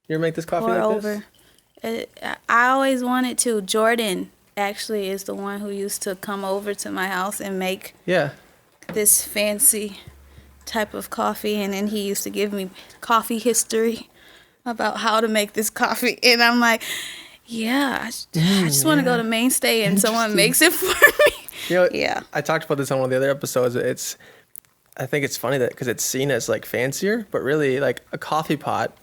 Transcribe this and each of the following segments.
You ever make this coffee pour like over. I always wanted to. Jordan actually is the one who used to come over to my house and make this fancy type of coffee, and then he used to give me coffee history about how to make this coffee, and I'm like, I just want to go to Mainstay and someone makes it for me. I talked about this on one of the other episodes. I think it's funny that because it's seen as like fancier, but really like a coffee pot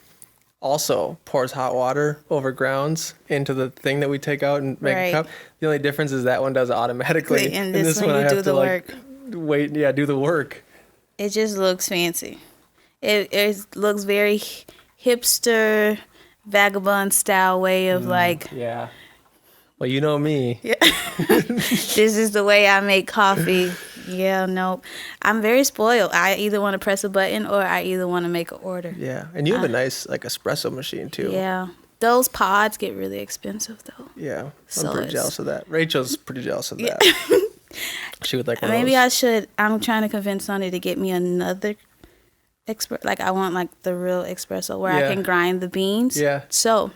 also pours hot water over grounds into the thing that we take out and make a cup. The only difference is that one does it automatically, and this one I have to like wait, do the work. It just looks fancy. It looks very hipster, vagabond style way of like. Yeah. Well, you know me. Yeah. This is the way I make coffee. Yeah, no. I'm very spoiled. I either want to press a button or I either want to make an order. Yeah. And you have a nice like espresso machine too. Yeah. Those pods get really expensive though. Yeah. I'm pretty jealous of that. Rachel's pretty jealous of that. She would like one Maybe of those. I should. I'm trying to convince Sonny to get me another like I want like the real espresso where I can grind the beans. Yeah. So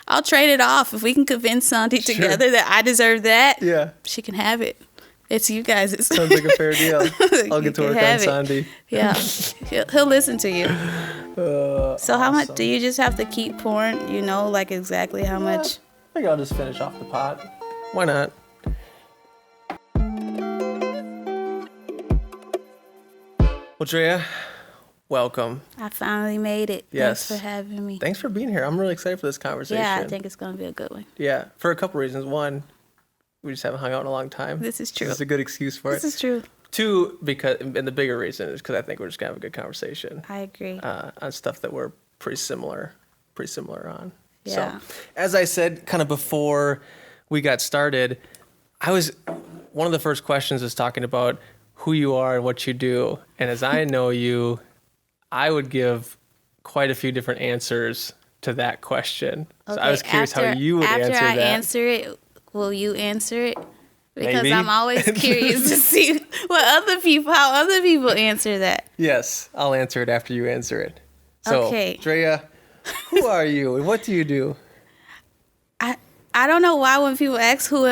I'll trade it off. If we can convince Sandy together that I deserve that, she can have it. It's you guys. Sounds like a fair deal. I'll get to work on Sandy. Yeah. He'll listen to you. So how much do you just have to keep pouring, like exactly how much? I think I'll just finish off the pot. Why not? Well, Drea, welcome. I finally made it. Yes. Thanks for having me. Thanks for being here. I'm really excited for this conversation. Yeah, I think it's going to be a good one. Yeah, for a couple reasons. One, we just haven't hung out in a long time. This is true. This is a good excuse for it. This is true. Two, and the bigger reason is because I think we're just going to have a good conversation. I agree. On stuff that we're pretty similar on. Yeah. So, as I said kind of before we got started, one of the first questions was talking about who you are and what you do. And as I know you, I would give quite a few different answers to that question. Okay, so I was curious how you would answer that. After I answer it, will you answer it? Because Maybe. I'm always curious to see how other people answer that. Yes, I'll answer it after you answer it. So, okay. Drea, who are you and what do you do? I don't know why when people ask who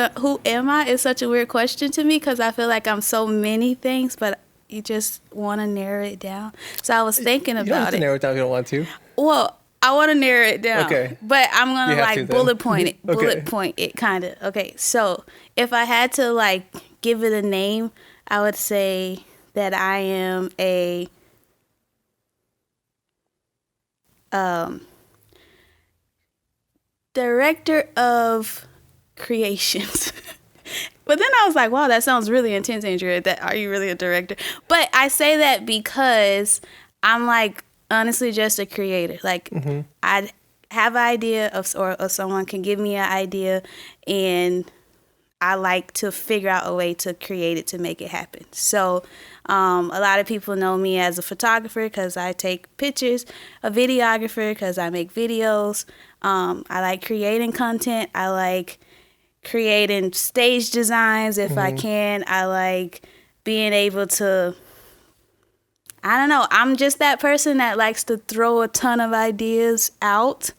am I, it's such a weird question to me because I feel like I'm so many things, but you just want to narrow it down. So I was thinking about it. You don't have to narrow it down if you don't want to. Well, I want to narrow it down. Okay. But I'm going to like bullet point it. Okay. Bullet point it kind of. Okay. So if I had to like give it a name, I would say that I am a director of creations. But then I was like, wow, that sounds really intense, Andrea. Are you really a director? But I say that because I'm like honestly just a creator. Like I have an idea or someone can give me an idea and I like to figure out a way to create it to make it happen. So a lot of people know me as a photographer because I take pictures, a videographer because I make videos. I like creating content. I like creating stage designs if I can. I like being able to, I don't know, I'm just that person that likes to throw a ton of ideas out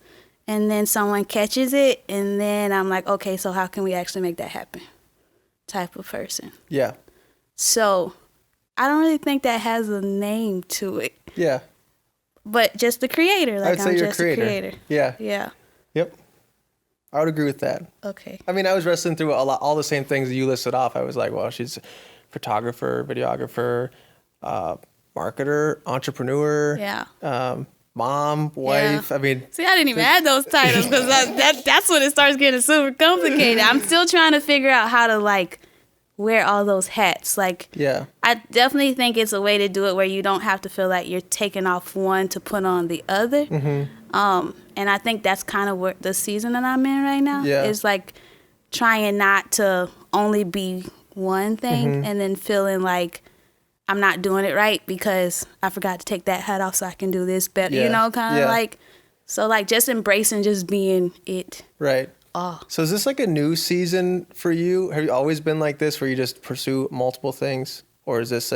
and then someone catches it and then I'm like, okay, so how can we actually make that happen? Type of person. Yeah. So I don't really think that has a name to it. Yeah. But just the creator. Like I would say I'm you're just a creator. a creator. Yeah. Yeah. Yep. I would agree with that. Okay. I mean, I was wrestling through all the same things that you listed off. I was like, well, she's a photographer, videographer, marketer, entrepreneur. Yeah. Mom, wife. Yeah. I mean, see, I didn't even add those titles because that's when it starts getting super complicated. I'm still trying to figure out how to like wear all those hats. Like, yeah. I definitely think it's a way to do it where you don't have to feel like you're taking off one to put on the other. And I think that's kind of what the season that I'm in right now is like trying not to only be one thing and then feeling like I'm not doing it right because I forgot to take that hat off so I can do this better, kind of like, so like just embracing just being it. Right. Oh. So is this like a new season for you? Have you always been like this where you just pursue multiple things? Or is this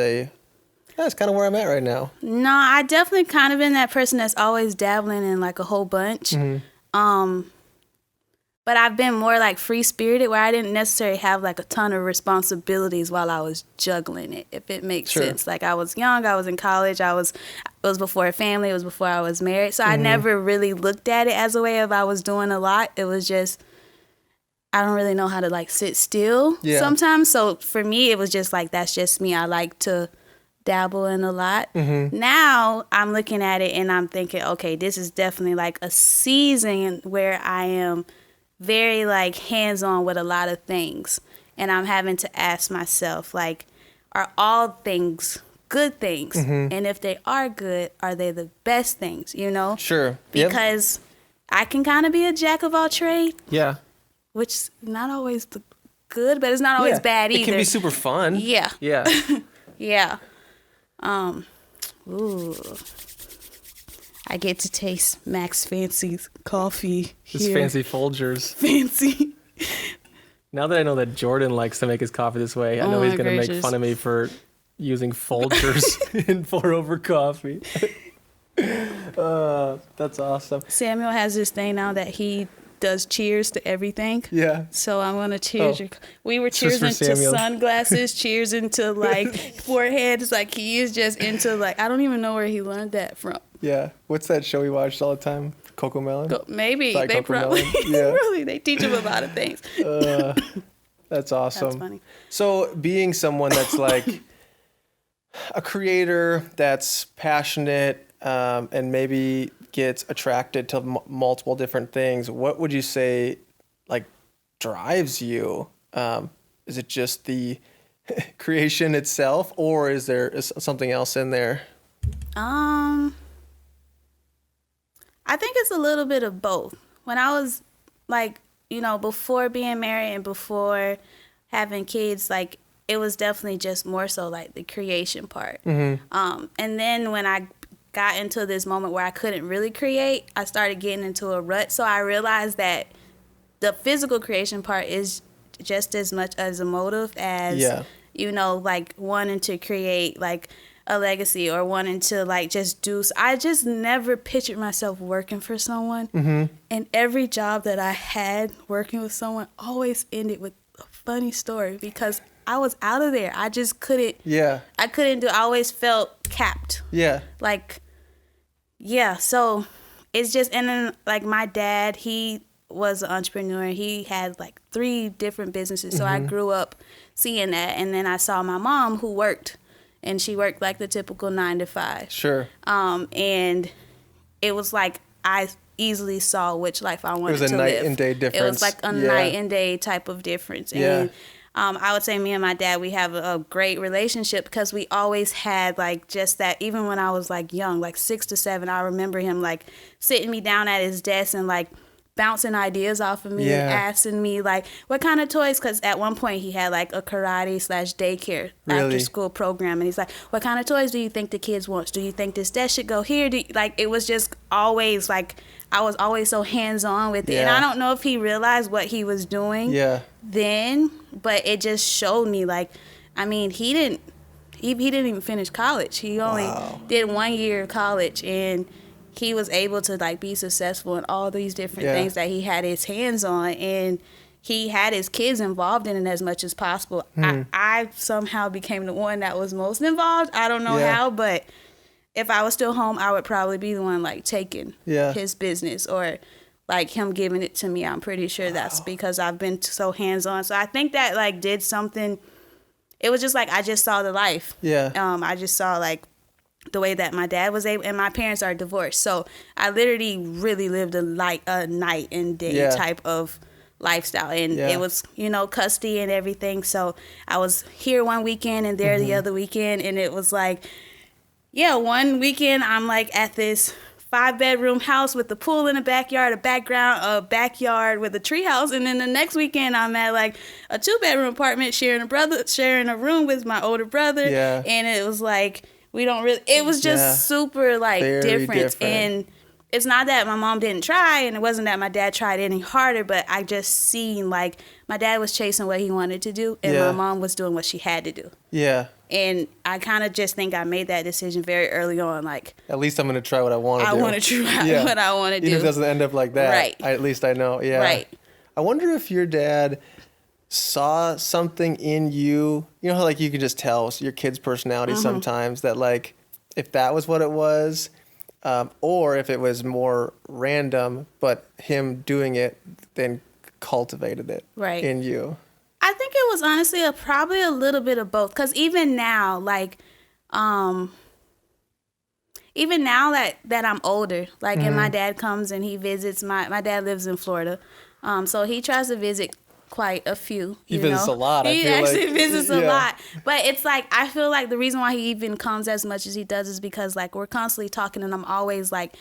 That's kind of where I'm at right now. No, I definitely kind of been that person that's always dabbling in like a whole bunch. But I've been more like free-spirited where I didn't necessarily have like a ton of responsibilities while I was juggling it, if it makes sense. Like I was young, I was in college, it was before a family, it was before I was married. So I never really looked at it as a way of I was doing a lot. It was just, I don't really know how to like sit still sometimes. So for me, it was just like, that's just me. I like to dabble in a lot. Now I'm looking at it and I'm thinking, okay, this is definitely like a season where I am very like hands-on with a lot of things, and I'm having to ask myself, like, are all things good things? And if they are good, are they the best things, you know? Sure. Because I can kind of be a jack of all trades, which is not always good, but it's not always bad either. It can be super fun. Yeah. Ooh, I get to taste Max Fancy's coffee here. His fancy Folgers. Fancy. Now that I know that Jordan likes to make his coffee this way, I know he's going to make fun of me for using Folgers in pour-over coffee. That's awesome. Samuel has this thing now that he does cheers to everything. Yeah. So I'm going to cheers. We were cheersing to sunglasses, cheers into like foreheads. Like he is just into like, I don't even know where he learned that from. Yeah. What's that show we watched all the time? Coco Melon? Maybe. They probably, really, they teach him a lot of things. That's awesome. That's funny. So being someone that's like a creator that's passionate and maybe gets attracted to multiple different things, what would you say like drives you? Is it just the creation itself, or is there something else in there? I think it's a little bit of both. When I was like, you know, before being married and before having kids, like it was definitely just more so like the creation part. And then when I got into this moment where I couldn't really create, I started getting into a rut. So I realized that the physical creation part is just as much as a motive as, you know, like wanting to create like a legacy or wanting to like just do. I just never pictured myself working for someone. And every job that I had working with someone always ended with a funny story because I was out of there. I just couldn't. I couldn't do. I always felt capped. Like, so it's just, and then like my dad, he was an entrepreneur. He had like 3 different businesses. So I grew up seeing that. And then I saw my mom who worked, and she worked like the typical 9 to 5. And it was like, I easily saw which life I wanted to live. It was a night and day difference. It was like a night and day type of difference. And I would say me and my dad, we have a great relationship because we always had like just that. Even when I was like young, like 6 to 7, I remember him like sitting me down at his desk and like bouncing ideas off of me and asking me like what kind of toys, because at one point he had like a karate/daycare after school program, and he's like, what kind of toys do you think the kids want? Do you think this desk should go here? Like it was just always like I was always so hands-on with it. And I don't know if he realized what he was doing then, but it just showed me like, I mean, he didn't even finish college. He only did 1 year of college, and he was able to like be successful in all these different things that he had his hands on, and he had his kids involved in it as much as possible. I somehow became the one that was most involved. I don't know how, but if I was still home, I would probably be the one like taking his business or like him giving it to me. I'm pretty sure that's because I've been so hands-on. So I think that like did something. It was just like I just saw the life. I just saw like the way that my dad was able, and my parents are divorced. So I literally really lived a night and day type of lifestyle. And it was, you know, custody and everything. So I was here one weekend and there the other weekend. And it was like, one weekend I'm like at this 5-bedroom house with the pool in the backyard, a backyard with a tree house. And then the next weekend I'm at like a 2-bedroom apartment sharing a room with my older brother. And it was like, we don't really, it was just super like different. And it's not that my mom didn't try, and it wasn't that my dad tried any harder, but I just seen, like, my dad was chasing what he wanted to do, and my mom was doing what she had to do. Yeah. And I kind of just think I made that decision very early on. Like, at least I'm going to try what I want to do. I want to try what I want to do. Even if it doesn't end up like that. Right. At least I know. Yeah. Right. I wonder if your dad saw something in you. You know how, like, you can just tell your kid's personality sometimes, that, like, if that was what it was, or if it was more random, but him doing it then cultivated it in you. I think it was honestly probably a little bit of both. Because even now, like, even now that I'm older, like, and my dad comes and he visits, my dad lives in Florida. So he tries to visit quite a few. He visits a lot. He actually visits a lot. But it's like, I feel like the reason why he even comes as much as he does is because, like, we're constantly talking, and I'm always like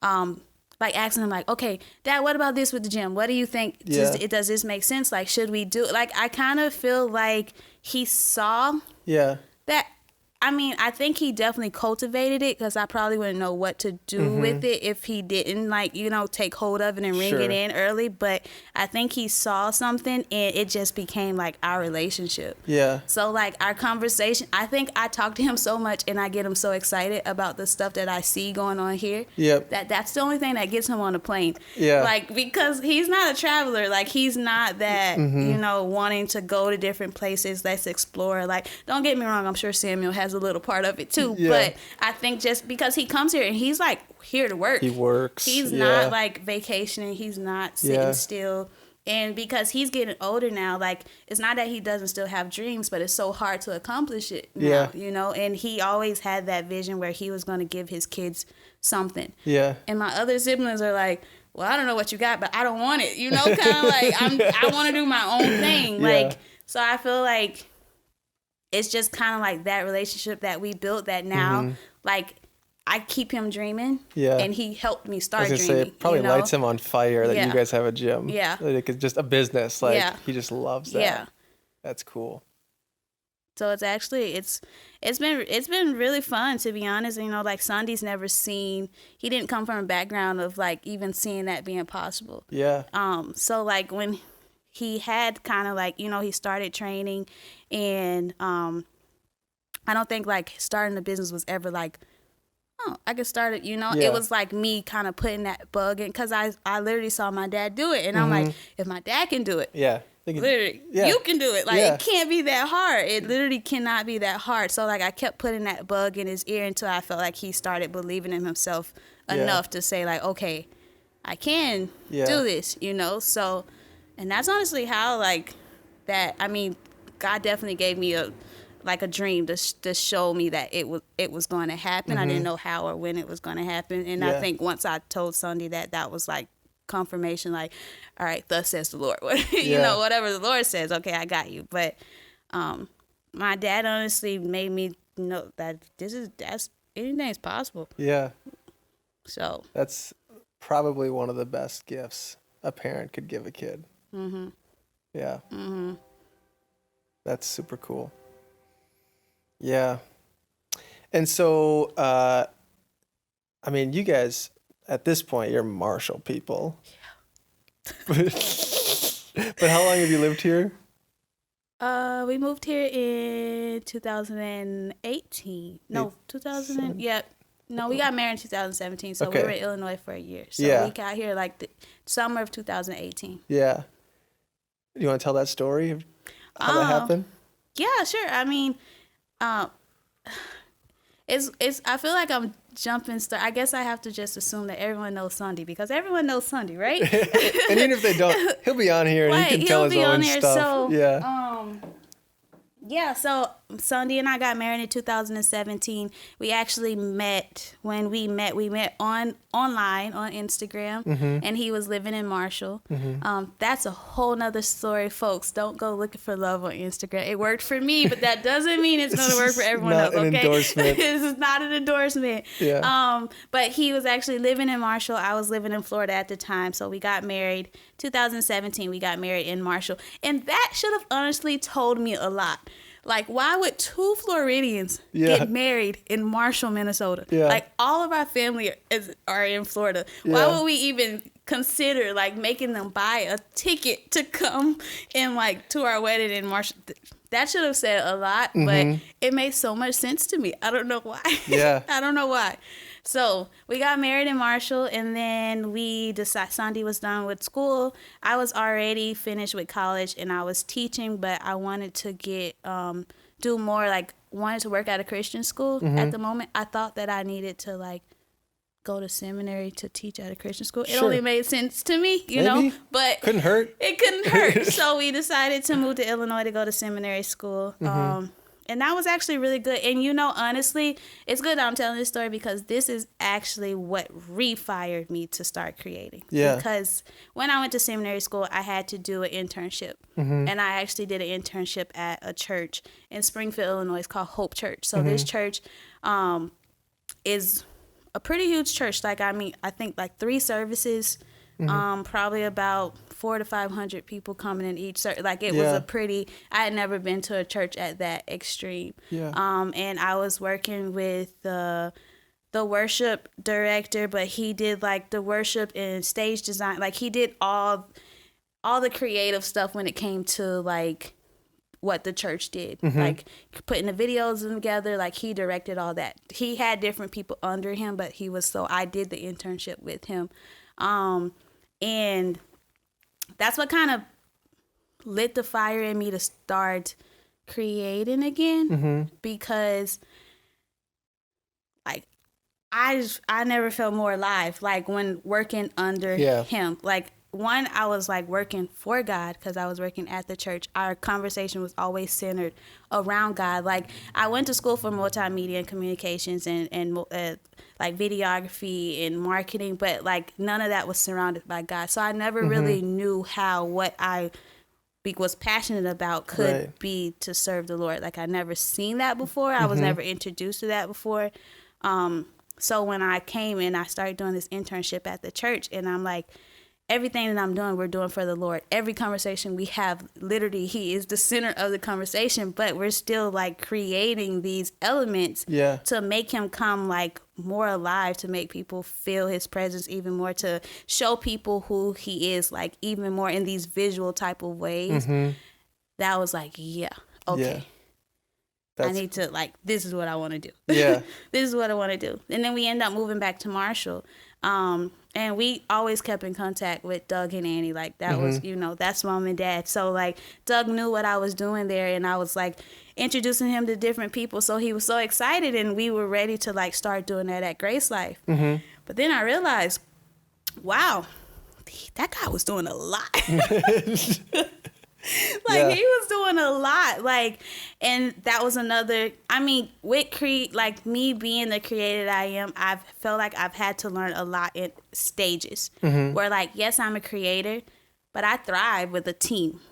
asking him, like, okay, Dad, what about this with the gym? What do you think? Does this make sense? Like, should we do it? Like, I kind of feel like he saw that. I mean, I think he definitely cultivated it, because I probably wouldn't know what to do with it if he didn't, like, you know, take hold of it and ring it in early. But I think he saw something, and it just became, like, our relationship. Yeah. So, like, our conversation, I think I talk to him so much, and I get him so excited about the stuff that I see going on here. Yep. That's the only thing that gets him on the plane. Yeah. Like, because he's not a traveler. Like, he's not that, you know, wanting to go to different places. Let's explore. Like, don't get me wrong. I'm sure Samuel has a little part of it too, but I think just because he comes here and he's, like, here to work, he works, he's not, like, vacationing, he's not sitting still, and because he's getting older now, like, it's not that he doesn't still have dreams, but it's so hard to accomplish it now, you know, and he always had that vision where he was going to give his kids something, and my other siblings are like, well, I don't know what you got, but I don't want it, you know, kind of like, I want to do my own thing, like, so I feel like it's just kind of like that relationship that we built, that now, like, I keep him dreaming, and he helped me start dreaming. Say, it probably lights him on fire that you guys have a gym. Yeah. Like, it's just a business. Like, he just loves that. Yeah. That's cool. So it's actually, it's been really fun, to be honest. You know, like, Sunday's never seen, he didn't come from a background of, like, even seeing that being possible. Yeah. So, like, when he had kind of, like, you know, he started training, and I don't think, like, starting the business was ever like, oh, I could start it, you know. It was like me kind of putting that bug in, because I literally saw my dad do it, and I'm like, if my dad can do it, literally, you can do it. Like, it can't be that hard. It literally cannot be that hard. So, like, I kept putting that bug in his ear until I felt like he started believing in himself enough to say, like, okay, I can do this, you know. So, and that's honestly how, like, that, I mean, God definitely gave me a dream to show me that it was going to happen. I didn't know how or when it was going to happen. And I think once I told Sunday that was, like, confirmation, like, all right, thus says the Lord. You know, whatever the Lord says, okay, I got you. But my dad honestly made me know that anything's possible. Yeah. So that's probably one of the best gifts a parent could give a kid. Yeah. That's super cool. Yeah. And so, I mean, you guys, at this point, you're Marshall people. Yeah. But how long have you lived here? We moved here in 2018. No, 2000. Yeah. No, we got married in 2017, so we were in Illinois for a year. So we got here, like, the summer of 2018. Yeah. You want to tell that story of how that happened? Yeah, sure. I mean, it's. I feel like I'm jumping. I guess I have to just assume that everyone knows Sunday, because everyone knows Sunday, right? And even if they don't, he'll be on here and he can tell his own stuff. So, so Sunday and I got married in 2017. We actually met. When we met online on Instagram, and he was living in Marshall. That's a whole nother story, folks. Don't go looking for love on Instagram. It worked for me, but that doesn't mean it's going to work for everyone else. Okay, endorsement. This is not an endorsement. Yeah. But he was actually living in Marshall. I was living in Florida at the time, so we got married 2017. We got married in Marshall, and that should have honestly told me a lot. Like, why would two Floridians get married in Marshall, Minnesota? Yeah. Like, all of our family are in Florida. Why would we even consider, like, making them buy a ticket to come and, like, to our wedding in Marshall? That should have said a lot, but it made so much sense to me. I don't know why. Yeah. I don't know why. So we got married in Marshall, and then we decided Sandy was done with school. I was already finished with college, and I was teaching, but I wanted to do more, like, wanted to work at a Christian school. At the moment, I thought that I needed to, like, go to seminary to teach at a Christian school. It only made sense to me, you know, but couldn't hurt. It couldn't hurt. So we decided to move to Illinois to go to seminary school. And that was actually really good. And, you know, honestly, it's good that I'm telling this story because this is actually what refired me to start creating. Yeah. Because when I went to seminary school, I had to do an internship. And I actually did an internship at a church in Springfield, Illinois. It's called Hope Church. So this church is a pretty huge church. Like, I mean, I think like 3 services, probably about 400 to 500 people coming in each service. Like, it was I had never been to a church at that extreme. Yeah. And I was working with the worship director, but he did like the worship and stage design. Like, he did all the creative stuff when it came to like what the church did, like putting the videos together. Like, he directed all that. He had different people under him, but I did the internship with him. And that's what kind of lit the fire in me to start creating again, because like I never felt more alive, like when working under him. Like, one, I was like working for God because I was working at the church. Our conversation was always centered around God. Like, I went to school for multimedia and communications and like videography and marketing, but like none of that was surrounded by God. So I never really knew how what I was passionate about could be to serve the Lord. Like, I never seen that before. I was never introduced to that before. So when I came and I started doing this internship at the church, and I'm like, everything that I'm doing, we're doing for the Lord. Every conversation we have, literally, he is the center of the conversation, but we're still like creating these elements to make him come like more alive, to make people feel his presence even more, to show people who he is, like even more in these visual type of ways. That was like, okay. I need to, like, this is what I want to do. This is what I want to do. And then we end up moving back to Marshall. And we always kept in contact with Doug and Annie. Like, that was, you know, that's mom and dad. So, like, Doug knew what I was doing there, and I was, like, introducing him to different people. So he was so excited, and we were ready to, like, start doing that at Grace Life. But then I realized, wow, that guy was doing a lot. Like, he was doing a lot, like, and that was another, I mean, with like me being the creator I am, I've felt like I've had to learn a lot in stages where, like, yes, I'm a creator, but I thrive with a team.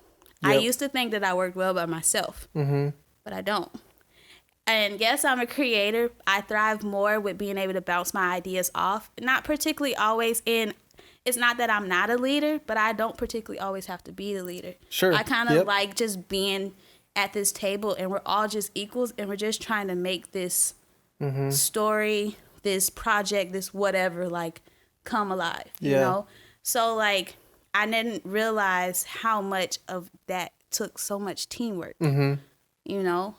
I used to think that I worked well by myself, but I don't. And yes, I'm a creator. I thrive more with being able to bounce my ideas off, not particularly always in. It's not that I'm not a leader, but I don't particularly always have to be the leader. Sure. I kind of like just being at this table, and we're all just equals, and we're just trying to make this story, this project, this whatever, like, come alive, you know? So, like, I didn't realize how much of that took so much teamwork, you know?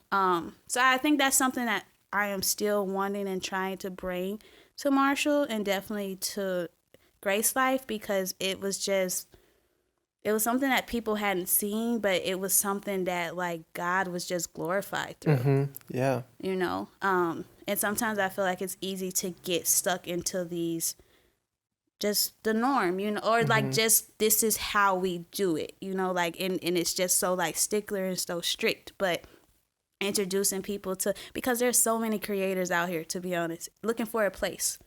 So I think that's something that I am still wanting and trying to bring to Marshall, and definitely to Grace Life, because it was something that people hadn't seen, but it was something that, like, God was just glorified through. You know? And sometimes I feel like it's easy to get stuck into these, just the norm, you know, or like just this is how we do it, you know, like, and it's just so like stickler and so strict. But introducing people to, because there's so many creators out here, to be honest, looking for a place.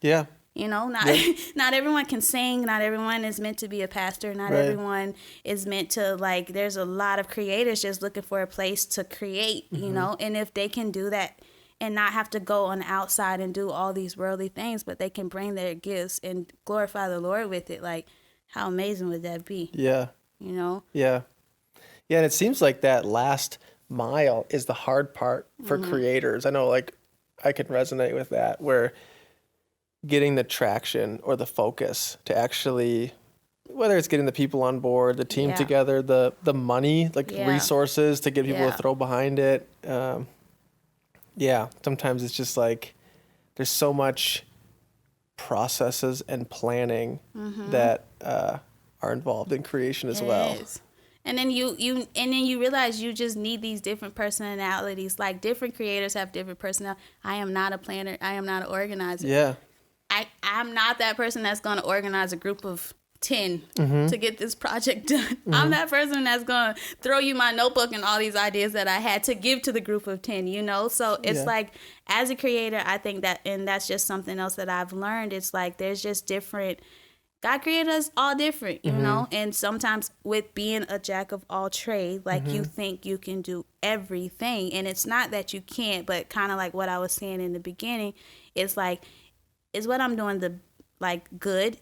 You know, not everyone can sing. Not everyone is meant to be a pastor. Not everyone is meant to, like, there's a lot of creators just looking for a place to create, you know, and if they can do that and not have to go on the outside and do all these worldly things, but they can bring their gifts and glorify the Lord with it, like, how amazing would that be? You know? And it seems like that last mile is the hard part for creators. I know, like, I can resonate with that, where getting the traction or the focus to actually, whether it's getting the people on board, the team together, the money, like resources to get people to throw behind it. Sometimes it's just like there's so much processes and planning that are involved in creation as well. Is. And then you realize you just need these different personalities. Like, different creators have different personalities. I am not a planner. I am not an organizer. Yeah. I'm not that person that's going to organize a group of 10 to get this project done. I'm that person that's going to throw you my notebook and all these ideas that I had to give to the group of 10, you know? So it's like, as a creator, I think that, and that's just something else that I've learned. It's like, there's just different, God created us all different, you know? And sometimes with being a jack of all trades, like, you think you can do everything. And it's not that you can't, but kind of like what I was saying in the beginning, it's like, is what I'm doing good?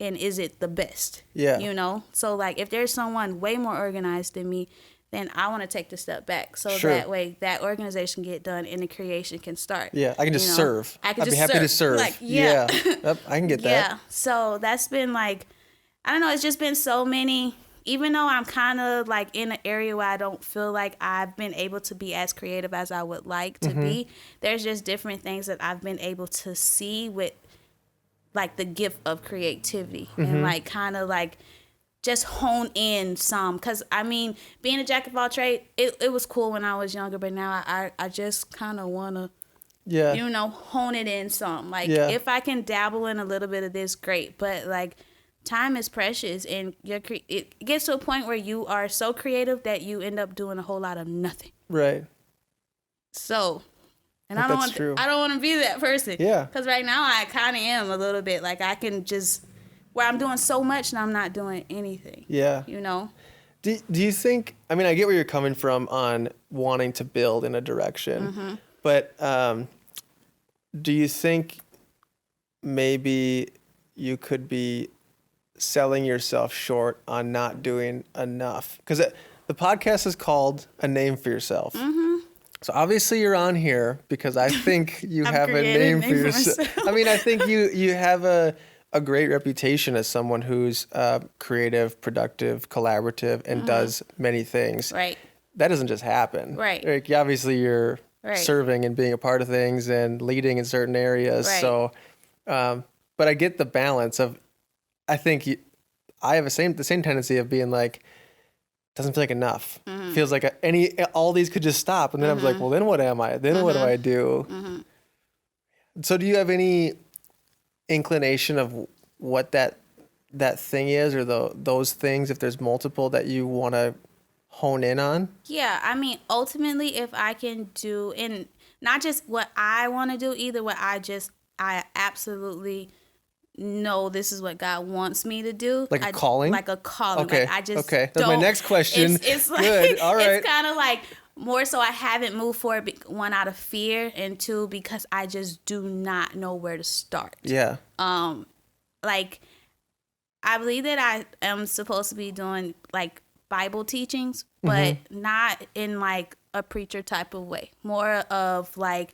And is it the best? Yeah. You know? So, like, if there's someone way more organized than me, then I want to take the step back. So that way that organization get done and the creation can start. Yeah. I can just serve. I'd be happy to serve. Like, Yep, I can get that. Yeah. So that's been like, I don't know, it's just been so many, even though I'm kind of like in an area where I don't feel like I've been able to be as creative as I would like to be, there's just different things that I've been able to see with, like, the gift of creativity and, like, kind of like just hone in some. Because, I mean, being a jack of all trades, it was cool when I was younger, but now I just kind of want to, you know, hone it in some. Like, if I can dabble in a little bit of this, great. But, like, time is precious, and it gets to a point where you are so creative that you end up doing a whole lot of nothing. Right. So... And I don't want to be that person. Yeah. Because right now I kind of am a little bit. Like, I can just, where I'm doing so much and I'm not doing anything. Yeah. You know? Do you think, I mean, I get where you're coming from on wanting to build in a direction, but do you think maybe you could be selling yourself short on not doing enough? Because the podcast is called A Name for Yourself. So obviously you're on here because I think you have a name for yourself. I mean, I think you have a great reputation as someone who's creative, productive, collaborative, and does many things. Right. That doesn't just happen. Right. Like, obviously you're serving and being a part of things and leading in certain areas. Right. So, but I get the balance of, I think I have the same tendency of being like, doesn't feel like enough. Feels like all these could just stop. And then I was like, well, then what am I? Then what do I do? So do you have any inclination of what that thing is, or those things, if there's multiple, that you want to hone in on? Yeah. I mean, ultimately, if I can do, and not just what I want to do, either what I absolutely no, this is what God wants me to do. Like a calling? Like a calling. Okay. Like, I just okay. That's my next question. It's like, good. All right. It's kind of like, more so I haven't moved forward, one, out of fear, and two, because I just do not know where to start. Yeah. Like, I believe that I am supposed to be doing, like, Bible teachings, but not in, like, a preacher type of way. More of, like,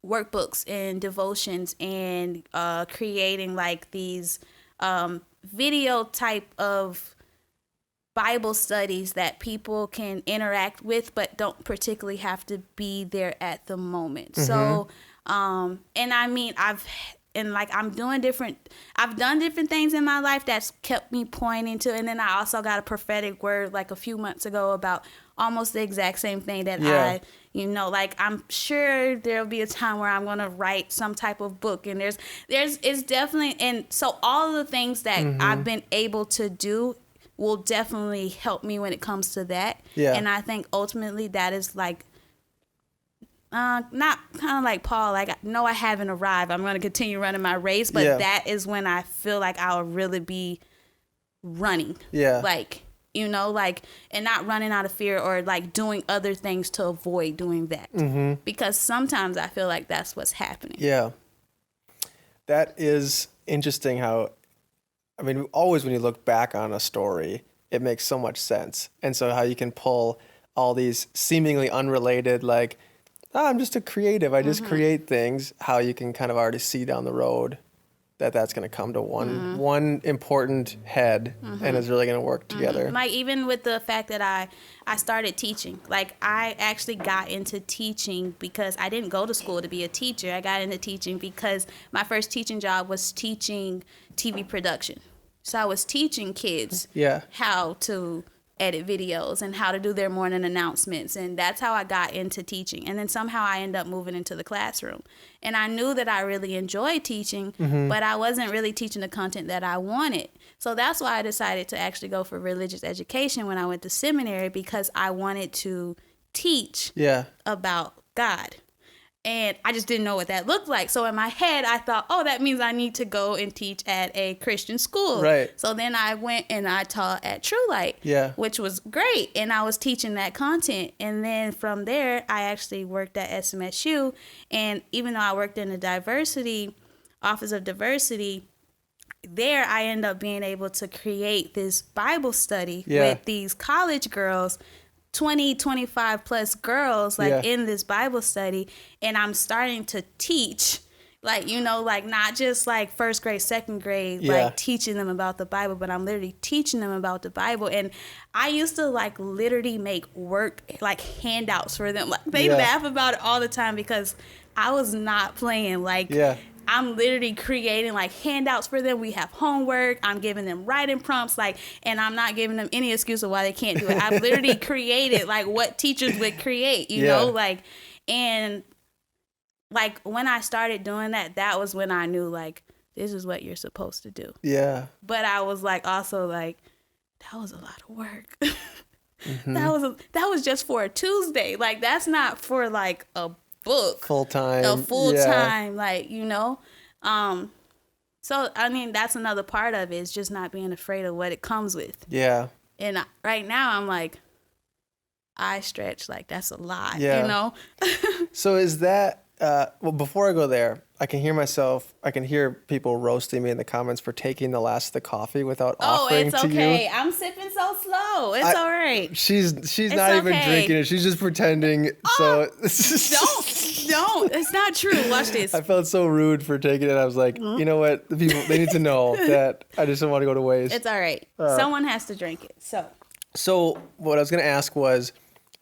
workbooks and devotions and creating, like, these video type of Bible studies that people can interact with, but don't particularly have to be there at the moment. So, and I mean, I've done different things in my life that's kept me pointing to, and then I also got a prophetic word like a few months ago about almost the exact same thing that like, I'm sure there'll be a time where I'm going to write some type of book, and it's definitely, and so all of the things that I've been able to do will definitely help me when it comes to that. Yeah. And I think ultimately that is like, not kind of like Paul, like, no, I haven't arrived. I'm going to continue running my race, but that is when I feel like I'll really be running. Yeah. Like, like, and not running out of fear or like doing other things to avoid doing that. Because sometimes I feel like that's what's happening. Yeah. That is interesting how, I mean, always when you look back on a story, it makes so much sense. And so how you can pull all these seemingly unrelated, like, I'm just a creative, I just create things, how you can kind of already see down the road that that's going to come to one important head and is really going to work together. Like even with the fact that I started teaching, like I actually got into teaching because I didn't go to school to be a teacher. I got into teaching because my first teaching job was teaching TV production. So I was teaching kids how to edit videos and how to do their morning announcements, and that's how I got into teaching. And then somehow I ended up moving into the classroom, and I knew that I really enjoyed teaching, but I wasn't really teaching the content that I wanted. So that's why I decided to actually go for religious education when I went to seminary, because I wanted to teach about God. And I just didn't know what that looked like. So in my head, I thought, oh, that means I need to go and teach at a Christian school. Right. So then I went and I taught at True Light, which was great. And I was teaching that content. And then from there, I actually worked at SMSU. And even though I worked in the Office of Diversity, there I ended up being able to create this Bible study with these college girls, 20, 25 plus girls, like in this Bible study. And I'm starting to teach, like, you know, like not just like first grade, second grade, like teaching them about the Bible, but I'm literally teaching them about the Bible. And I used to like literally make work, like handouts for them. Like they laugh about it all the time because I was not playing. Like I'm literally creating like handouts for them. We have homework. I'm giving them writing prompts, like, and I'm not giving them any excuse of why they can't do it. I've literally created like what teachers would create, you know, like, and like when I started doing that, that was when I knew like, this is what you're supposed to do. Yeah. But I was like, also like, that was a lot of work. That was just for a Tuesday. Like, that's not for like a book full-time like, you know. So I mean, that's another part of it, is just not being afraid of what it comes with. And right now I'm like, I stretch, like that's a lot, you know. So is that well, before I go there, I can hear people roasting me in the comments for taking the last of the coffee without offering to you. Oh, it's okay. I'm sipping so slow. It's all right. She's not even drinking it. She's just pretending. So don't. It's not true. Watch this. I felt so rude for taking it. I was like, you know what? The people, they need to know that I just don't want to go to waste. It's all right. Someone has to drink it. So what I was going to ask was,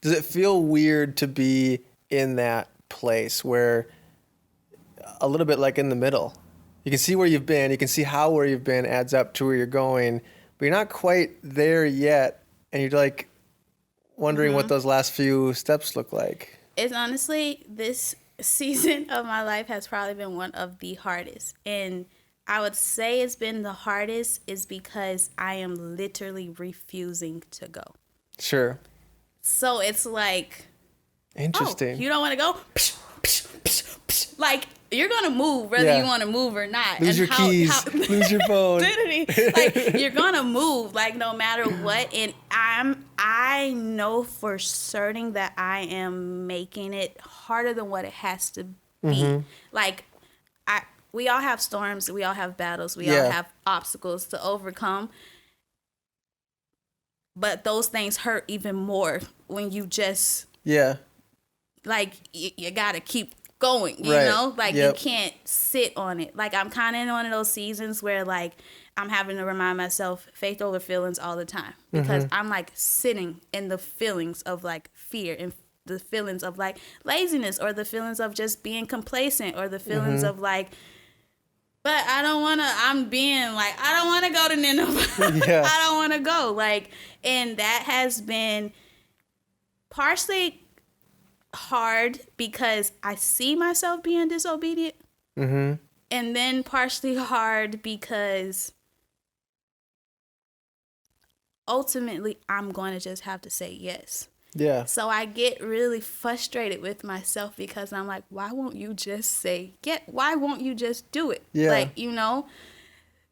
does it feel weird to be in that place where a little bit like in the middle, you can see where you've been, you can see how where you've been adds up to where you're going, but you're not quite there yet, and you're like wondering what those last few steps look like? It's honestly, this season of my life has probably been one of the hardest, and I would say it's been the hardest is because I am literally refusing to go. Sure. So it's like, interesting. Oh, you don't want to go? Like, you're going to move whether you want to move or not. Lose your keys. Lose your phone. Like, you're going to move, like, no matter what. And I know for certain that I am making it harder than what it has to be. Like, we all have storms. We all have battles. We all have obstacles to overcome. But those things hurt even more when you just, like, you got to keep going, you know? Like, you can't sit on it. Like, I'm kind of in one of those seasons where, like, I'm having to remind myself faith over feelings all the time. Because I'm, like, sitting in the feelings of, like, fear and the feelings of, like, laziness, or the feelings of just being complacent, or the feelings of, like, but I don't want to, I'm being like, I don't want to go to Nineveh. I don't want to go. Like, and that has been partially hard because I see myself being disobedient. And then partially hard because ultimately I'm going to just have to say yes. So I get really frustrated with myself because I'm like, why won't you just say yes? Why won't you just do it? Like, you know?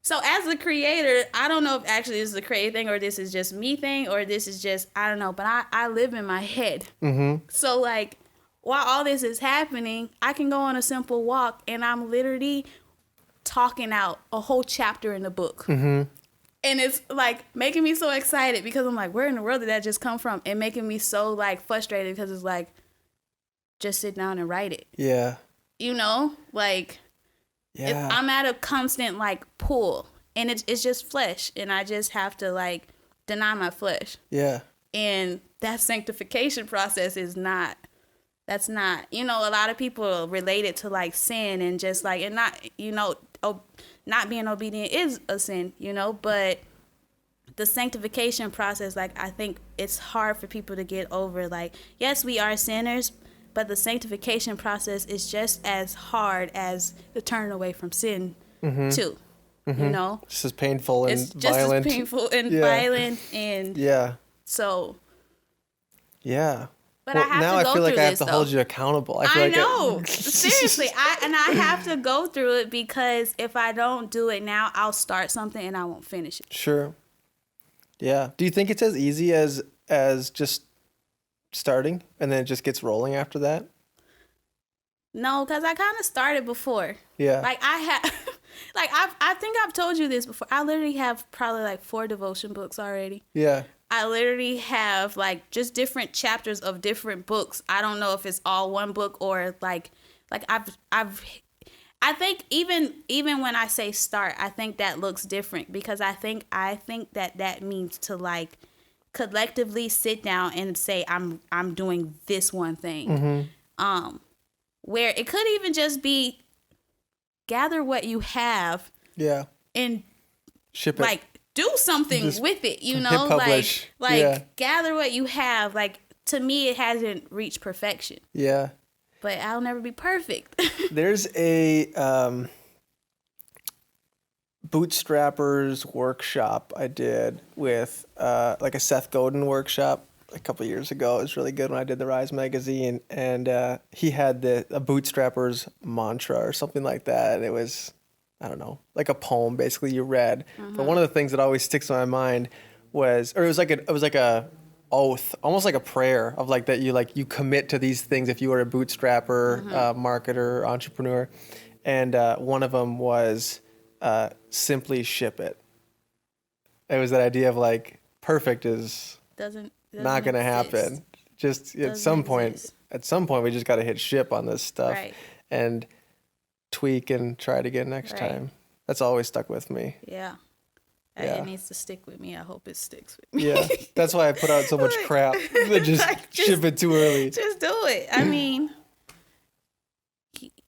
So as a creator, I don't know if actually this is a creative thing or this is just me thing or this is just, I don't know, but I live in my head. So like, while all this is happening, I can go on a simple walk and I'm literally talking out a whole chapter in the book. And it's like making me so excited because I'm like, where in the world did that just come from? And making me so like frustrated because it's like, just sit down and write it. Yeah. You know, like I'm at a constant like pull, and it's just flesh, and I just have to like deny my flesh. Yeah. And that sanctification process is not. That's not, you know, a lot of people relate it to like sin and just like, and not, you know, not being obedient is a sin, you know, but the sanctification process, like, I think it's hard for people to get over. Like, yes, we are sinners, but the sanctification process is just as hard as the turn away from sin, too. You know, just as painful and it's violent. just as painful and violent, and so yeah. But well, I have now to go I feel like through I have this, to though. hold you accountable. I know. Seriously. I have to go through it because if I don't do it now, I'll start something and I won't finish it. Sure. Yeah. Do you think it's as easy as just starting and then it just gets rolling after that? No, because I kind of started before. Yeah. Like I have, like I think I've told you this before. I literally have probably like 4 devotion books already. Yeah. I literally have like just different chapters of different books. I don't know if it's all one book or like I think even when I say start, I think that looks different because I think that means to like collectively sit down and say I'm doing this one thing. Where it could even just be gather what you have. Yeah. And ship it. Like do something Just with it, you know, hit publish. like gather what you have. Like to me, it hasn't reached perfection. Yeah. But I'll never be perfect. There's a bootstrappers workshop I did with like a Seth Godin workshop a couple years ago. It was really good when I did the Rise magazine, and he had a bootstrappers mantra or something like that. And it was, I don't know, like a poem basically you read. But one of the things that always sticks in my mind was it was like a oath, almost like a prayer of like that you commit to these things if you were a bootstrapper, marketer, entrepreneur. And one of them was simply ship it. It was that idea of like perfect is doesn't not going to happen. Just at some point we just got to hit ship on this stuff. Right. And tweak and try it again next time. That's always stuck with me. Yeah. Yeah. It needs to stick with me. I hope it sticks with me. Yeah. That's why I put out so much crap. Just ship it too early. Just do it. I mean,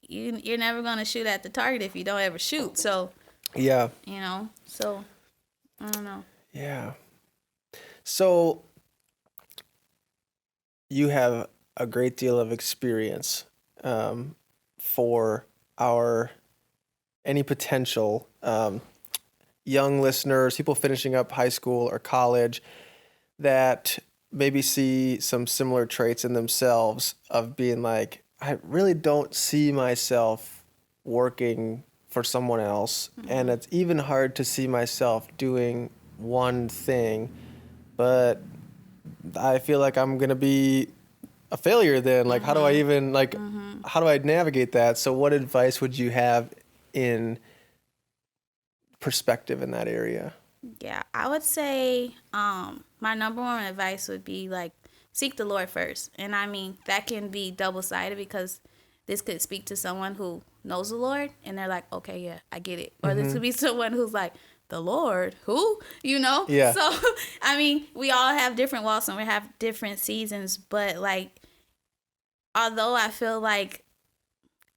you're never going to shoot at the target if you don't ever shoot. So, yeah. You know, so I don't know. Yeah. So you have a great deal of experience for any potential young listeners, people finishing up high school or college that maybe see some similar traits in themselves of being like, I really don't see myself working for someone else. And it's even hard to see myself doing one thing, but I feel like I'm going to be a failure then. Like, how do I even, like, how do I navigate that? So what advice would you have in perspective in that area? Yeah, I would say my number one advice would be like seek the Lord first. And I mean, that can be double-sided because this could speak to someone who knows the Lord and they're like, okay, yeah, I get it. Or this could be someone who's like, the Lord, who? You know? Yeah. So, I mean, we all have different walks and we have different seasons, but like, although I feel like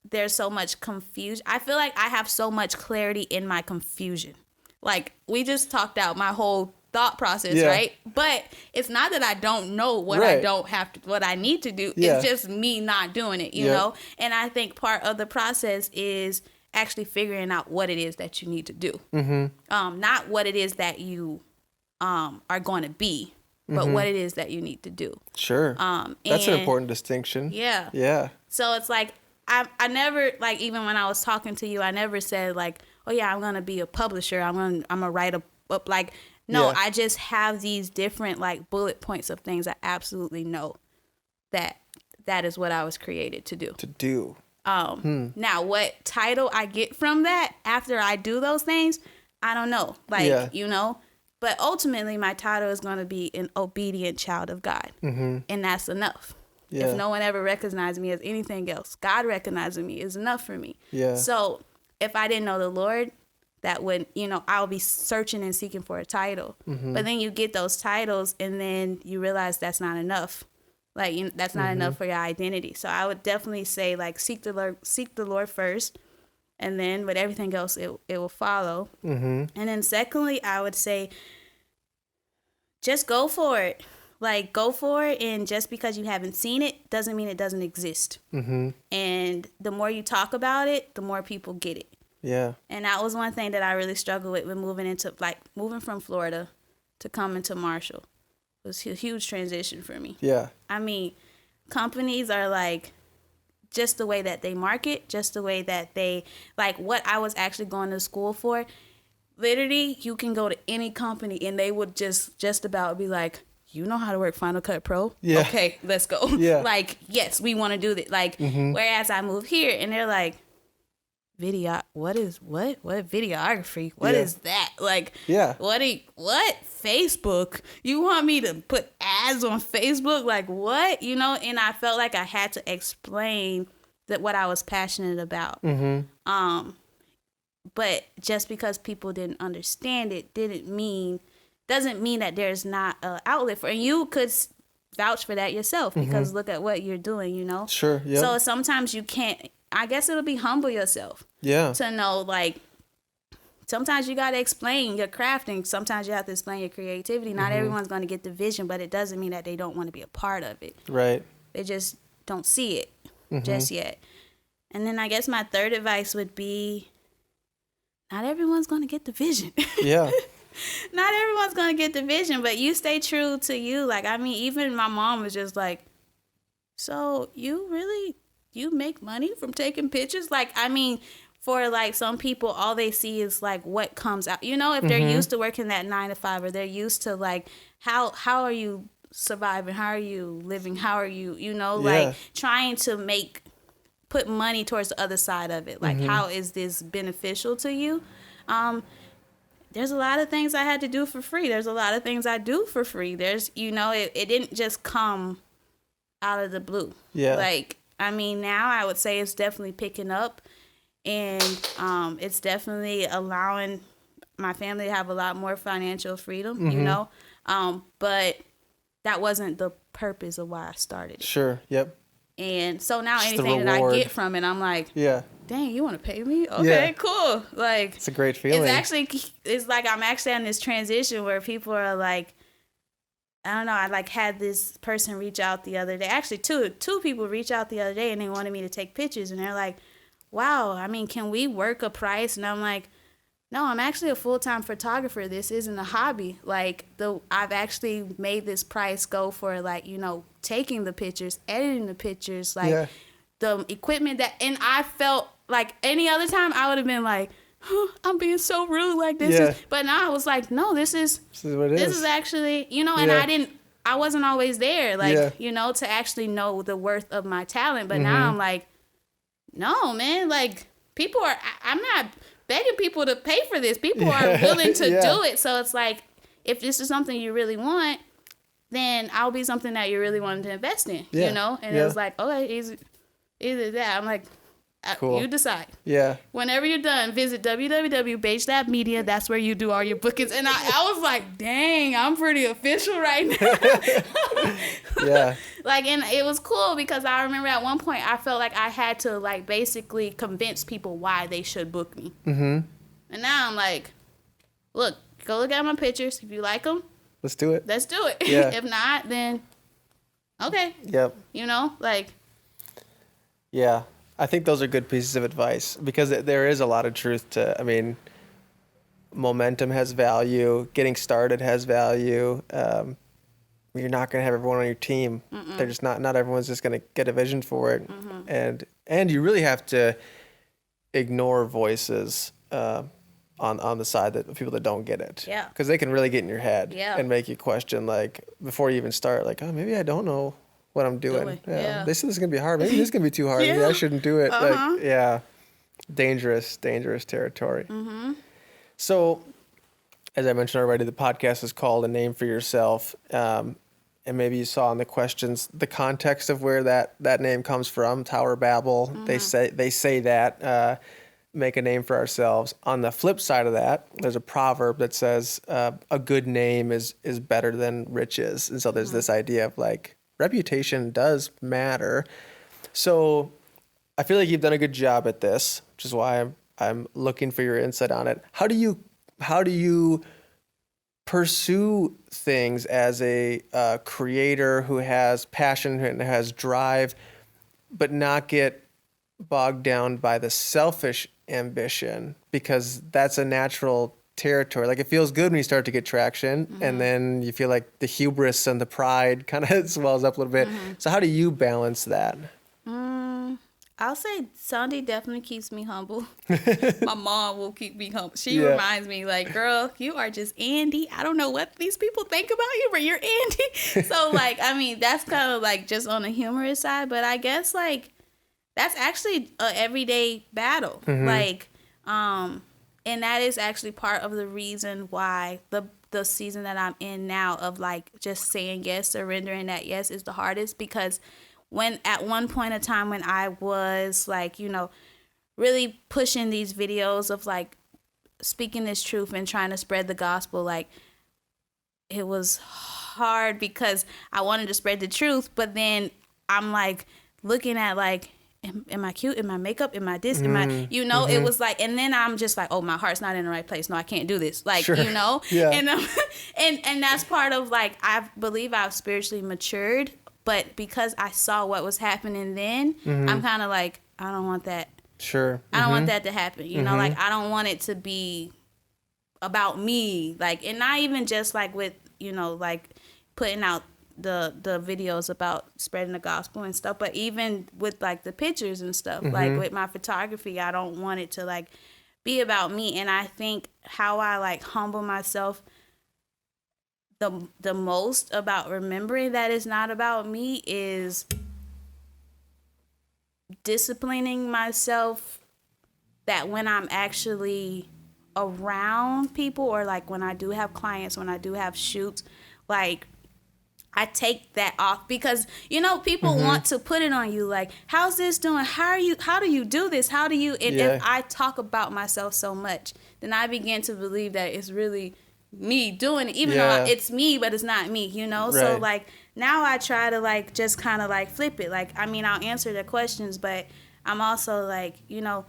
there's so much confusion, I feel like I have so much clarity in my confusion. Like, we just talked out my whole thought process, right? But it's not that I don't know what I don't have to, what I need to do. It's just me not doing it, you know? And I think part of the process is actually figuring out what it is that you need to do. Not what it is that you are going to be, but what it is that you need to do. Sure. That's an important distinction. Yeah. Yeah. So it's like, I never, like, even when I was talking to you, I never said like, oh yeah, I'm going to be a publisher. I'm going to write up. Like, no, I just have these different like bullet points of things I absolutely know that is what I was created to do. Now what title I get from that after I do those things, I don't know. Like, you know, But ultimately, my title is going to be an obedient child of God. And that's enough. Yeah. If no one ever recognized me as anything else, God recognizing me is enough for me. Yeah. So if I didn't know the Lord, that would, I'll be searching and seeking for a title. But then you get those titles and then you realize that's not enough. Like, that's not enough for your identity. So I would definitely say, like, seek the Lord first. And then with everything else, it will follow. And then secondly, I would say, just go for it. Like, go for it. And just because you haven't seen it doesn't mean it doesn't exist. And the more you talk about it, the more people get it. Yeah. And that was one thing that I really struggled with when moving from Florida to coming to Marshall. It was a huge transition for me. Yeah. I mean, companies are like, just the way that they market, just the way that they, like, what I was actually going to school for, literally, you can go to any company and they would just about be like, you know how to work Final Cut Pro? Yeah. Okay, let's go. Yeah. Like, yes, we want to do that. Like, whereas I moved here and they're like, what videography? What is that? Like, what Facebook? You want me to put ads on Facebook? Like, what? And I felt like I had to explain that what I was passionate about. But just because people didn't understand it doesn't mean that there's not an outlet for it. And you could vouch for that yourself because look at what you're doing, Sure, yeah. So sometimes you can't, I guess it'll be humble yourself. Yeah. To know, like, sometimes you got to explain your crafting. Sometimes you have to explain your creativity. Not everyone's going to get the vision, but it doesn't mean that they don't want to be a part of it. Right. They just don't see it just yet. And then I guess my third advice would be, not everyone's going to get the vision. Yeah. Not everyone's going to get the vision, but you stay true to you. Like, I mean, even my mom was just like, so you make money from taking pictures? Like, I mean, for like some people, all they see is like what comes out. If they're used to working that 9 to 5, or they're used to like, how are you surviving? How are you living? How are you, like trying to put money towards the other side of it. Like, how is this beneficial to you? There's a lot of things I had to do for free. There's a lot of things I do for free. There's, it didn't just come out of the blue. Yeah. Like, I mean, now I would say it's definitely picking up, and it's definitely allowing my family to have a lot more financial freedom, but that wasn't the purpose of why I started. Sure. Yep. And so now just anything that I get from it, I'm like, dang, you want to pay me? Okay, cool. Like, it's a great feeling. It's like I'm actually on this transition where people are like, I don't know, I like had this person reach out the other day. Actually, two people reach out the other day and they wanted me to take pictures. And they're like, wow, I mean, can we work a price? And I'm like, no, I'm actually a full-time photographer. This isn't a hobby. Like, I've actually made this price go for, like, taking the pictures, editing the pictures, like the equipment and I felt like any other time I would have been like, I'm being so rude, like this but now I was like, no, this is what it is. This is actually, and I wasn't always there, like, to actually know the worth of my talent. But now I'm like, no, man, like, I'm not begging people to pay for this. People are willing to do it. So it's like, if this is something you really want, then I'll be something that you really wanted to invest in, And it was like, okay, either that. I'm like, cool. You decide. Yeah. Whenever you're done, visit www.BageLabMedia. That's where you do all your bookings. And I was like, dang, I'm pretty official right now. Yeah. Like, and it was cool because I remember at one point I felt like I had to, like, basically convince people why they should book me. And now I'm like, look, go look at my pictures. If you like them, let's do it. Let's do it. Yeah. If not, then okay. Yep. Like. Yeah. I think those are good pieces of advice because there is a lot of truth to, I mean, momentum has value. Getting started has value. You're not going to have everyone on your team. They're just not everyone's just going to get a vision for it. And you really have to ignore voices on the side that people that don't get it. Yeah. Because they can really get in your head and make you question, like, before you even start, like, oh, maybe I don't know what I'm doing. Yeah. They said this is going to be hard. Maybe this is going to be too hard. Maybe I shouldn't do it. Like, dangerous territory. So as I mentioned already, the podcast is called A Name for Yourself. And maybe you saw in the questions the context of where that name comes from, Tower Babel. Mm-hmm. They say that make a name for ourselves. On the flip side of that, there's a proverb that says a good name is better than riches. And so there's this idea of like reputation does matter. So I feel like you've done a good job at this, which is why I'm looking for your insight on it. How do you pursue things as a creator who has passion and has drive, but not get bogged down by the selfish ambition? Because that's a natural territory. Like, it feels good when you start to get traction, and then you feel like the hubris and the pride kind of swells up a little bit. So how do you balance that? I'll say Sandy definitely keeps me humble. My mom will keep me humble. She reminds me, like, girl, you are just Andy. I don't know what these people think about you, but you're Andy. So, like, I mean, that's kind of like just on the humorous side. But I guess, like, that's actually an everyday battle. Like, and that is actually part of the reason why the season that I'm in now of, like, just saying yes, surrendering that yes is the hardest. Because when at one point in time when I was, like, you know, really pushing these videos of, like, speaking this truth and trying to spread the gospel, like, it was hard because I wanted to spread the truth, but then I'm, like, looking at, like, am I cute? Am I makeup? Am I this? Am I, you know, it was like, and then I'm just like, oh, my heart's not in the right place. No, I can't do this. Like, you know, and that's part of, like, I believe I've spiritually matured. But because I saw what was happening then, I'm kind of like, I don't want that. Sure. I don't want that to happen. You know, like, I don't want it to be about me. Like, and not even just, like, with, you know, like, putting out the videos about spreading the gospel and stuff, but even with, like, the pictures and stuff, like, with my photography, I don't want it to, like, be about me. And I think how I, like, humble myself the most about remembering that it's not about me is disciplining myself that when I'm actually around people, or, like, when I do have clients, when I do have shoots, like, I take that off because, you know, people want to put it on you. Like, how's this doing? How do you do this? How do you, and if I talk about myself so much, then I begin to believe that it's really me doing it, even though it's me, but it's not me, you know? Right. So, like, now I try to, like, just kind of, like, flip it. Like, I mean, I'll answer the questions, but I'm also, like, you know,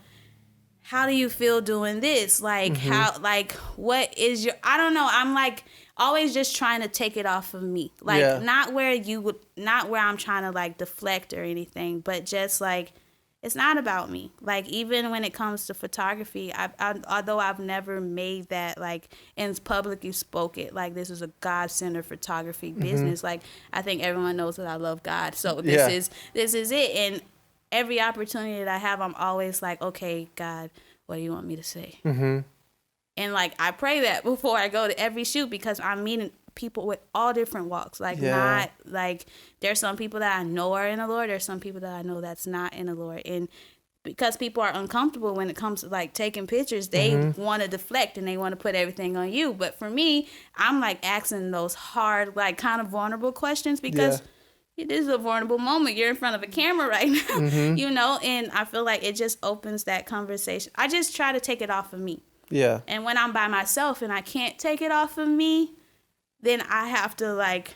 how do you feel doing this? Like, how, like, what is your, I don't know. I'm, like, always just trying to take it off of me. Like, not where I'm trying to, like, deflect or anything, but just, like, it's not about me. Like, even when it comes to photography, although I've never made that, like, and publicly spoke it, like, this is a God-centered photography business. Like, I think everyone knows that I love God. So this is it. And every opportunity that I have, I'm always like, okay, God, what do you want me to say? And, like, I pray that before I go to every shoot, because I'm meeting people with all different walks. Like, not, like, there's some people that I know are in the Lord. There's some people that I know that's not in the Lord. And because people are uncomfortable when it comes to, like, taking pictures, they want to deflect and they want to put everything on you. But for me, I'm, like, asking those hard, like, kind of vulnerable questions because it is a vulnerable moment. You're in front of a camera right now, you know, and I feel like it just opens that conversation. I just try to take it off of me. Yeah. And when I'm by myself and I can't take it off of me, then I have to, like,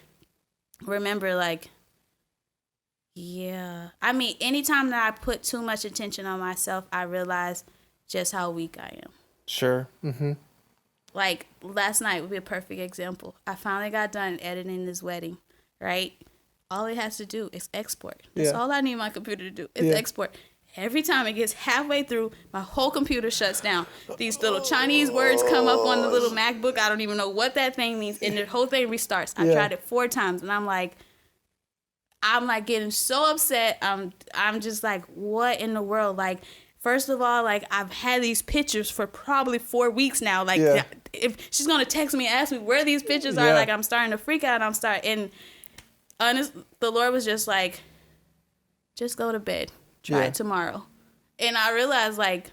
remember, like, I mean, anytime that I put too much attention on myself, I realize just how weak I am. Sure. Like, last night would be a perfect example. I finally got done editing this wedding, right? All it has to do is export. That's all I need my computer to do is export. Every time it gets halfway through, my whole computer shuts down. These little Chinese words come up on the little MacBook. I don't even know what that thing means. And the whole thing restarts. I tried it 4 times. And I'm like getting so upset. I'm just like, what in the world? Like, first of all, like, I've had these pictures for probably 4 weeks now. Like, if she's going to text me and ask me where these pictures are, like, I'm starting to freak out. And the Lord was just like, just go to bed. Try it tomorrow. And I realized, like,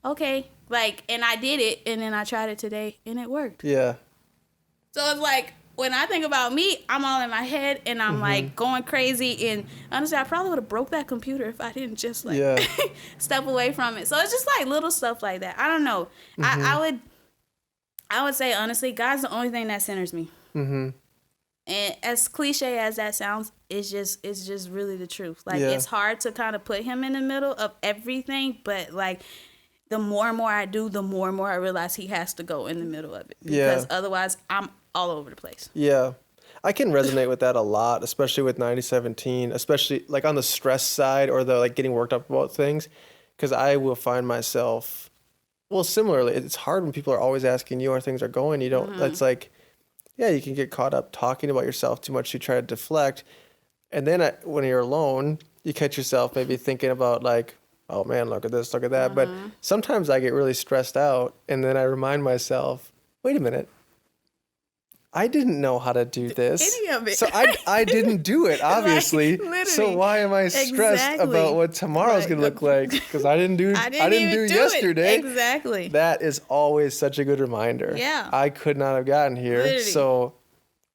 okay, Like, and I did it, and then I tried it today, and it worked. Yeah. So it's like, when I think about me, I'm all in my head, and I'm like going crazy. And honestly, I probably would have broke that computer if I didn't just like step away from it. So it's just like little stuff like that. I don't know. I would say honestly, God's the only thing that centers me. And as cliche as that sounds, it's just really the truth. Like it's hard to kind of put him in the middle of everything, but like the more and more I do, the more and more I realize he has to go in the middle of it, because otherwise I'm all over the place. Yeah. I can resonate with that a lot, especially with 9017, especially like on the stress side or the like getting worked up about things, because I will find myself, well, similarly, it's hard when people are always asking you how things are going. You don't, that's like, yeah, you can get caught up talking about yourself too much. You try to deflect. And then when you're alone, you catch yourself maybe thinking about like, oh man, look at this, look at that. But sometimes I get really stressed out, and then I remind myself, wait a minute. I didn't know how to do this. Any of it. So I didn't do it, obviously. Like, so why am I stressed about what tomorrow's going to look like? Because I didn't do yesterday. It. Exactly. That is always such a good reminder. Yeah. I could not have gotten here. Literally. So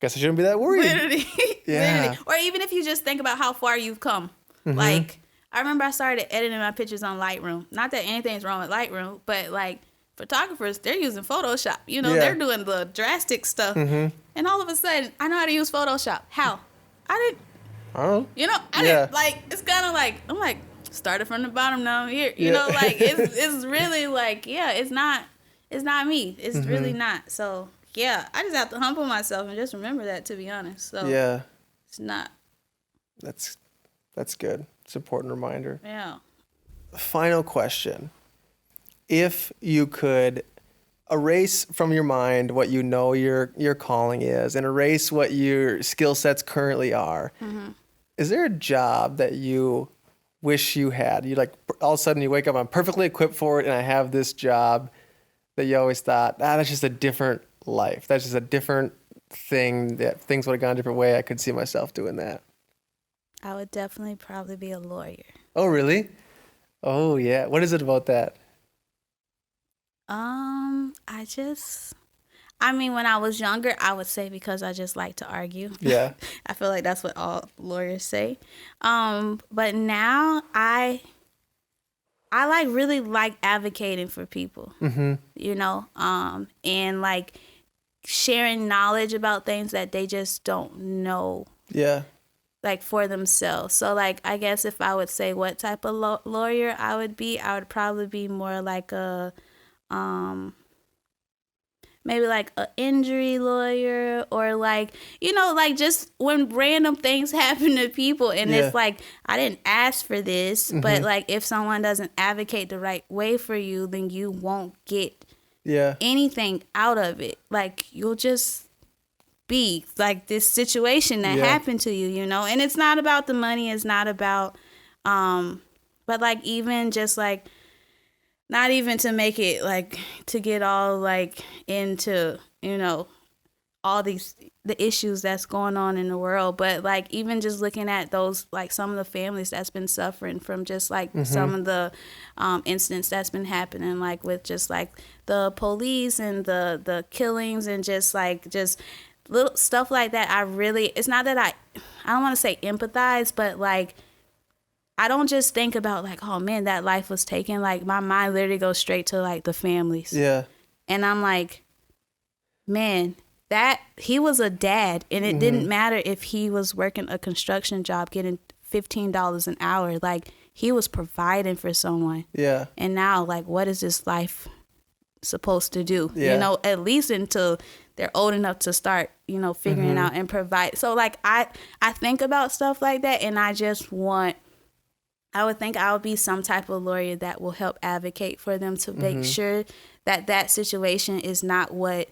guess I shouldn't be that worried. Literally. Yeah. Literally. Or even if you just think about how far you've come. Like, I remember I started editing my pictures on Lightroom. Not that anything's wrong with Lightroom, but like, photographers, they're using Photoshop. You know, they're doing the drastic stuff. And all of a sudden, I know how to use Photoshop. How? I don't know. You know, I didn't, like, it's kind of like, I'm like, started from the bottom down here. You know, like, it's really like, it's not me. It's really not. So, yeah, I just have to humble myself and just remember that, to be honest. So, it's not. That's good. It's an important reminder. Yeah. Final question. If you could erase from your mind what you know your calling is and erase what your skill sets currently are, is there a job that you wish you had? You like all of a sudden you wake up, I'm perfectly equipped for it, and I have this job that you always thought, that's just a different life. That's just a different thing, that things would have gone a different way. I could see myself doing that. I would definitely probably be a lawyer. Oh, really? Oh, yeah. What is it about that? When I was younger, I would say because I just like to argue. Yeah. I feel like that's what all lawyers say. But now I really like advocating for people, you know, and like sharing knowledge about things that they just don't know. Yeah. Like for themselves. So like, I guess if I would say what type of lawyer I would probably be more like a, maybe like an injury lawyer, or like, you know, like just when random things happen to people and it's like, I didn't ask for this, but like if someone doesn't advocate the right way for you, then you won't get anything out of it. Like you'll just be like this situation that happened to you, you know, and it's not about the money. It's not about, but like even just like, not even to make it like to get all like into, you know, all the issues that's going on in the world, but like even just looking at those, like some of the families that's been suffering from just like some of the incidents that's been happening, like with just like the police and the killings and just little stuff like that. It's not that I don't want to say empathize, but like I don't just think about like, oh man, that life was taken. Like my mind literally goes straight to like the families. Yeah. And I'm like, man, that he was a dad, and it didn't matter if he was working a construction job getting $15 an hour. Like he was providing for someone. Yeah. And now like, what is this life supposed to do? Yeah. You know, at least until they're old enough to start, you know, figuring out and provide. So like I think about stuff like that, and I would think I would be some type of lawyer that will help advocate for them to make sure that situation is not what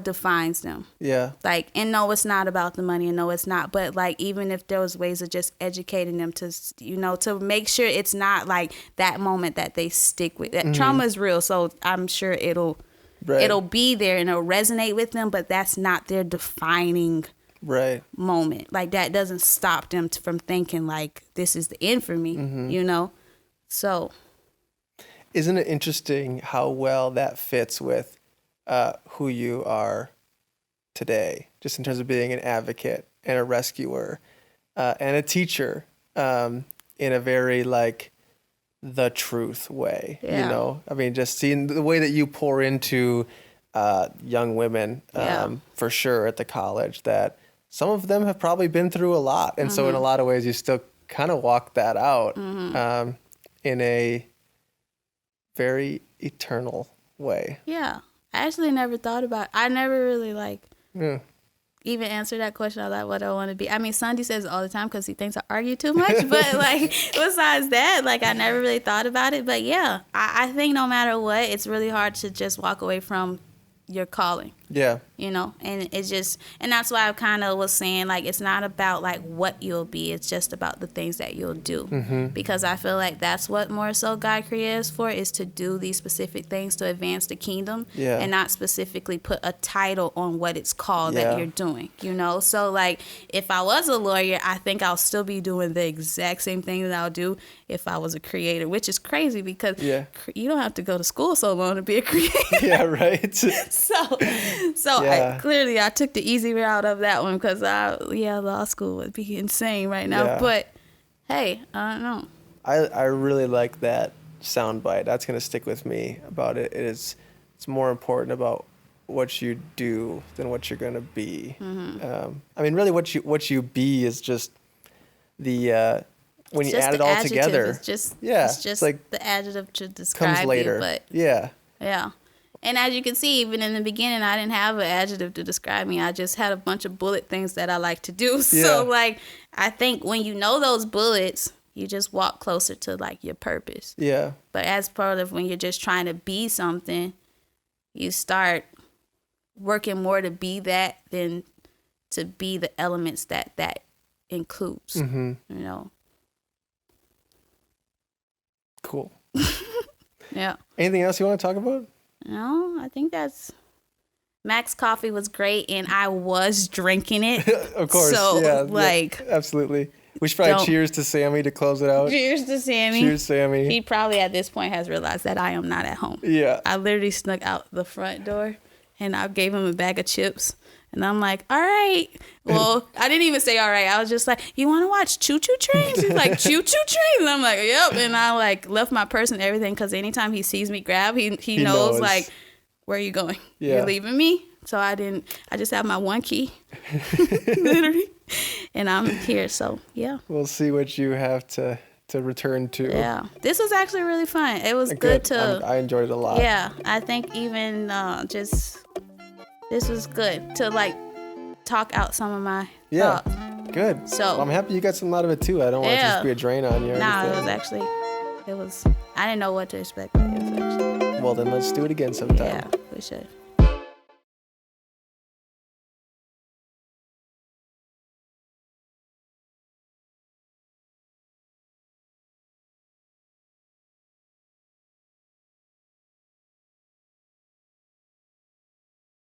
defines them. Yeah. Like, and no, it's not about the money, and no, it's not. But like, even if there was ways of just educating them to, you know, to make sure it's not like that moment that they stick with. That trauma is real, so I'm sure it'll be there and it'll resonate with them. But that's not their defining moment. Like that doesn't stop them from thinking like this is the end for me, you know. So isn't it interesting how well that fits with who you are today, just in terms of being an advocate and a rescuer and a teacher in a very like the truth way, you know? I mean, just seeing the way that you pour into young women for sure at the college, that some of them have probably been through a lot. And so in a lot of ways, you still kind of walk that out in a very eternal way. Yeah. I actually never thought about, I never really like even answer that question of like what I want to be. I mean, Sunday says it all the time because he thinks I argue too much. But like besides that, like I never really thought about it. But yeah, I think no matter what, it's really hard to just walk away from your calling. Yeah. You know, and it's just, and that's why I kind of was saying, like, it's not about like what you'll be, it's just about the things that you'll do. Because I feel like that's what more so God created us for, is to do these specific things to advance the kingdom and not specifically put a title on what it's called that you're doing, you know? So like, if I was a lawyer, I think I'll still be doing the exact same thing that I'll do if I was a creator, which is crazy because you don't have to go to school so long to be a creator. Yeah, right. So clearly I took the easy route of that one because law school would be insane right now. But hey, I don't know. I really like that soundbite. That's gonna stick with me about it. It's more important about what you do than what you're gonna be. I mean, really, what you be is just the when you add it all together. It's just like the adjective to describe comes later. You. But yeah. And as you can see, even in the beginning, I didn't have an adjective to describe me. I just had a bunch of bullet things that I like to do. So, like, I think when you know those bullets, you just walk closer to, like, your purpose. Yeah. But as part of when you're just trying to be something, you start working more to be that than to be the elements that includes, you know. Cool. Yeah. Anything else you want to talk about? No, I think that's... Max Coffee was great, and I was drinking it. Of course, so, absolutely. We should probably cheers to Sammy to close it out. Cheers to Sammy. Cheers, Sammy. He probably at this point has realized that I am not at home. Yeah. I literally snuck out the front door, and I gave him a bag of chips. And I'm like, all right. Well, I didn't even say all right. I was just like, you want to watch Choo Choo Trains? He's like, Choo Choo Trains? And I'm like, yep. And I like left my purse and everything because anytime he sees me grab, he knows like, where are you going? Yeah. You're leaving me? So I just have my one key, literally. And I'm here. So, yeah. We'll see what you have to return to. Yeah. This was actually really fun. It was good to. I enjoyed it a lot. Yeah. I think even this was good to like talk out some of my thoughts. Good. So well, I'm happy you got something out of it too. I don't want it to just be a drain on you. Nah, it was I didn't know what to expect. But it was actually. Well, then let's do it again sometime. Yeah, we should.